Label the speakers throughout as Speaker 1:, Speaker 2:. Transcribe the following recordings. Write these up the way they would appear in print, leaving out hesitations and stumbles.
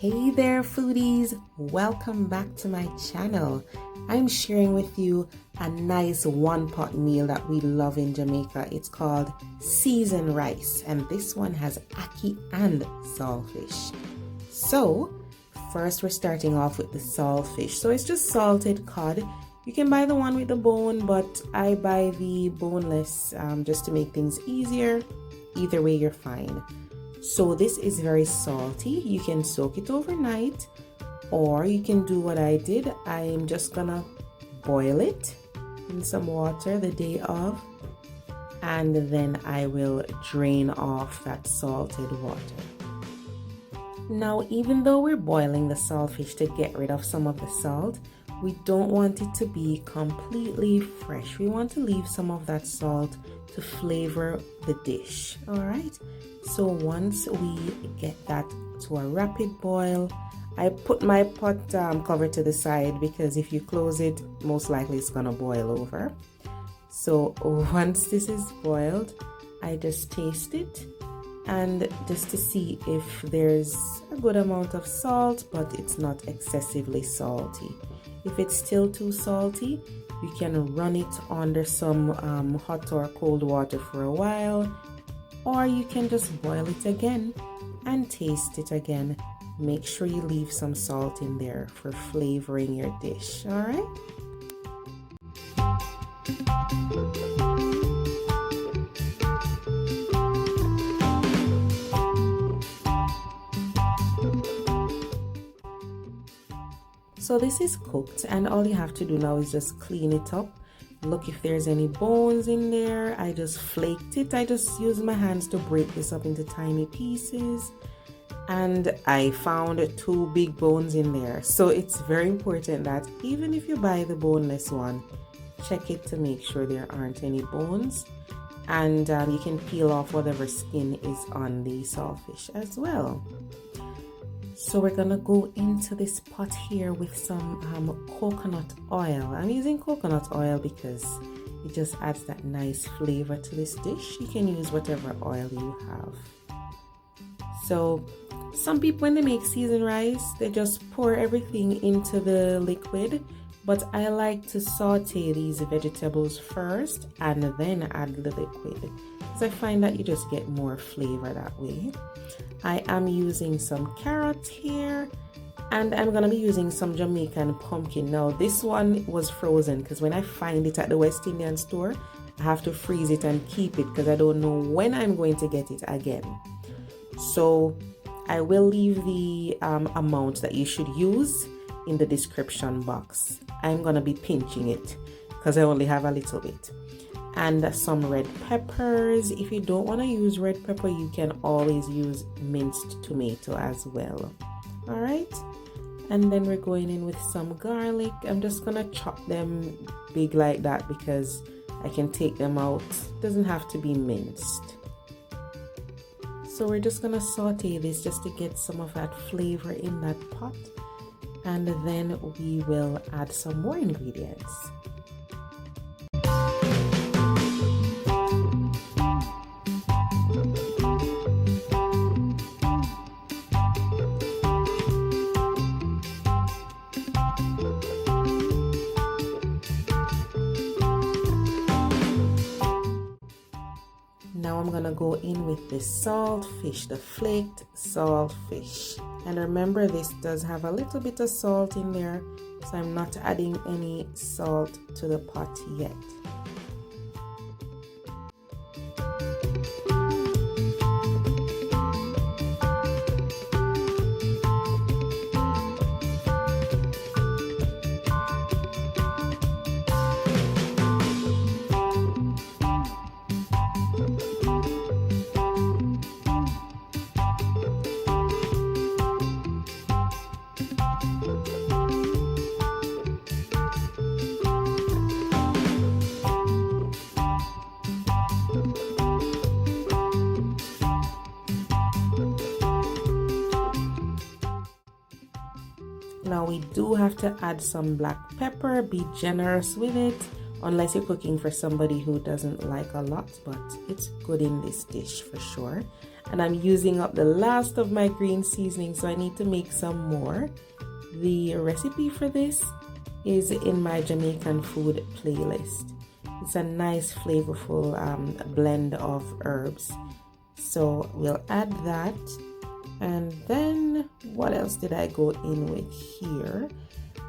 Speaker 1: Hey there foodies, welcome back to my channel. I'm sharing with you a nice one-pot meal that we love in Jamaica. It's called seasoned rice, and this one has ackee and saltfish. So first we're starting off with the saltfish. So it's just salted cod. You can buy the one with the bone, but I buy the boneless just to make things easier. Either way, you're fine. So this is very salty. You can soak it overnight, or you can do what I did. I'm just gonna boil it in some water the day of, and then I will drain off that salted water. Now, even though we're boiling the saltfish to get rid of some of the salt, we don't want it to be completely fresh. We want to leave some of that salt to flavor the dish. All right, so once we get that to a rapid boil, I put my pot cover to the side because if you close it, most likely it's gonna boil over. So once this is boiled, I just taste it, and just to see if there's a good amount of salt, but it's not excessively salty. If it's still too salty, you can run it under some hot or cold water for a while, or you can just boil it again and taste it again. Make sure you leave some salt in there for flavoring your dish. All right. So this is cooked, and all you have to do now is just clean it up. Look if there's any bones in there. I just flaked it. I just used my hands to break this up into tiny pieces, and I found 2 big bones in there. So it's very important that even if you buy the boneless one, check it to make sure there aren't any bones, and you can peel off whatever skin is on the saltfish as well. So we're gonna go into this pot here with some coconut oil. I'm using coconut oil because it just adds that nice flavor to this dish. You can use whatever oil you have. So some people, when they make seasoned rice, they just pour everything into the liquid, but I like to saute these vegetables first and then add the liquid, because I find that you just get more flavor that way. I am using some carrots here, and I'm gonna be using some Jamaican pumpkin. Now this one was frozen because when I find it at the West Indian store, I have to freeze it and keep it because I don't know when I'm going to get it again. So I will leave the amount that you should use in the description box. I'm gonna be pinching it because I only have a little bit. And some red peppers. If you don't want to use red pepper, you can always use minced tomato as well. All right, and then we're going in with some garlic. I'm just gonna chop them big like that because I can take them out. Doesn't have to be minced. So we're just gonna saute this just to get some of that flavor in that pot, and then we will add some more ingredients. Now I'm gonna go in with the saltfish, the flaked saltfish. And remember, this does have a little bit of salt in there, so I'm not adding any salt to the pot yet. Now we do have to add some black pepper. Be generous with it, unless you're cooking for somebody who doesn't like a lot, but it's good in this dish for sure. and I'm using up the last of my green seasoning, so I need to make some more. The recipe for this is in my Jamaican food playlist. It's a nice flavorful blend of herbs. So we'll add that. And then what else did I go in with here?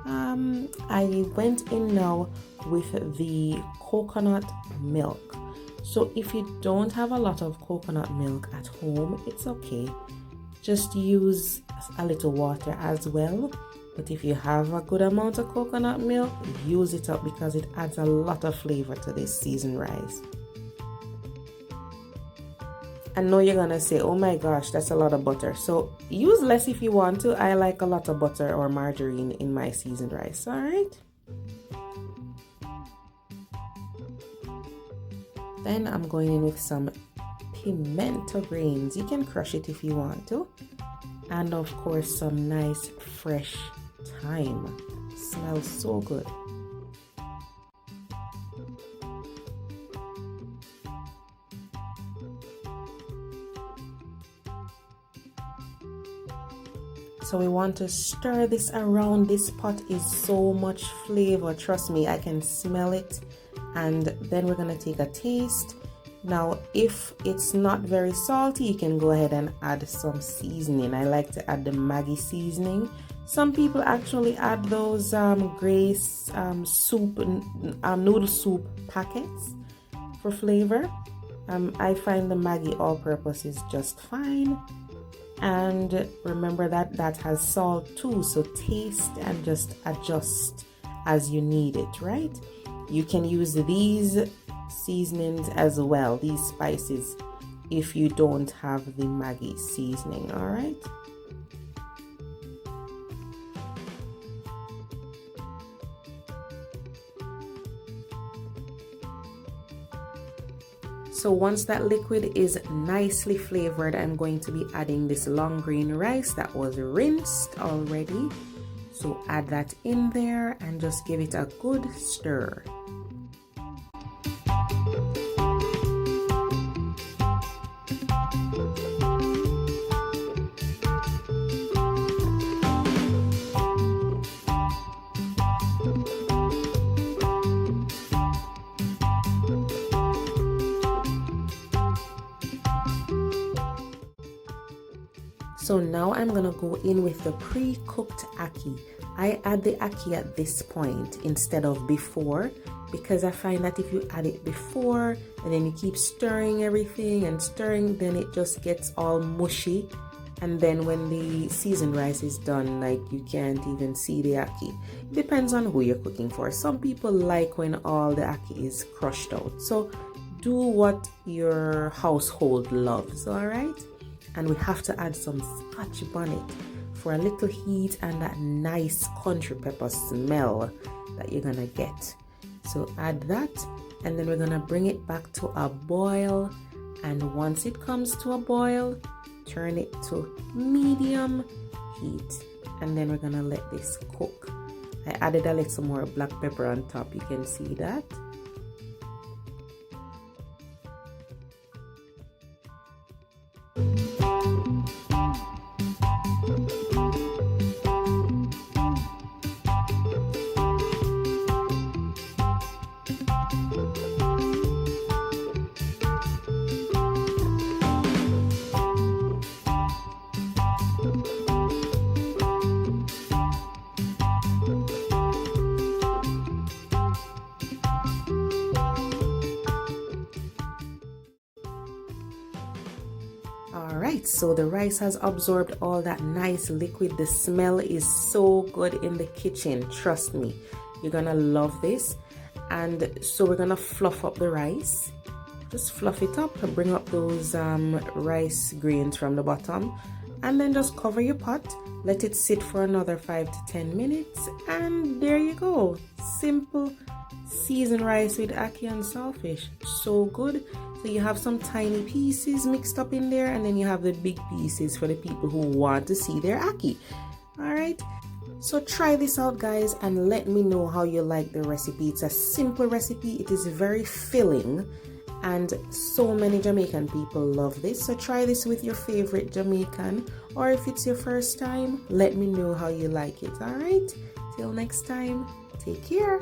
Speaker 1: I went in now with the coconut milk. So if you don't have a lot of coconut milk at home, it's okay. Just use a little water as well. But if you have a good amount of coconut milk, use it up because it adds a lot of flavor to this seasoned rice. I know you're gonna say, oh my gosh, that's a lot of butter. So use less if you want to. I like a lot of butter or margarine in my seasoned rice, all right? Then I'm going in with some pimento grains. You can crush it if you want to. And of course, some nice fresh thyme. Smells so good. So we want to stir this around. This pot is so much flavor. Trust me, I can smell it. And then we're gonna take a taste. Now, if it's not very salty, you can go ahead and add some seasoning. I like to add the Maggi seasoning. Some people actually add those Grace soup, noodle soup packets for flavor. I find the Maggi all-purpose is just fine. And remember that has salt too, so taste and just adjust as you need it, right? You can use these seasonings as well, these spices, if you don't have the Maggi seasoning, all right? So once that liquid is nicely flavored, I'm going to be adding this long green rice that was rinsed already. So add that in there and just give it a good stir. So now I'm gonna go in with the pre-cooked ackee. I add the ackee at this point instead of before, because I find that if you add it before and then you keep stirring everything and stirring, then it just gets all mushy. And then when the seasoned rice is done, like, you can't even see the ackee. It depends on who you're cooking for. Some people like when all the ackee is crushed out. So do what your household loves, all right? And we have to add some scotch bonnet for a little heat and that nice country pepper smell that you're gonna get. So add that, and then we're gonna bring it back to a boil. And once it comes to a boil, turn it to medium heat, and then we're gonna let this cook. I added a little more black pepper on top, you can see that. Alright, so the rice has absorbed all that nice liquid. The smell is so good in the kitchen, trust me. You're gonna love this. And so we're gonna fluff up the rice. Just fluff it up and bring up those rice grains from the bottom. And then just cover your pot. Let it sit for another 5 to 10 minutes. And there you go. Simple seasoned rice with ackee and saltfish. So good. So you have some tiny pieces mixed up in there, and then you have the big pieces for the people who want to see their ackee. All right. So try this out, guys, and let me know how you like the recipe. It's a simple recipe. It is very filling, and so many Jamaican people love this. So try this with your favorite Jamaican, or if it's your first time, let me know how you like it. All right, till next time, take care.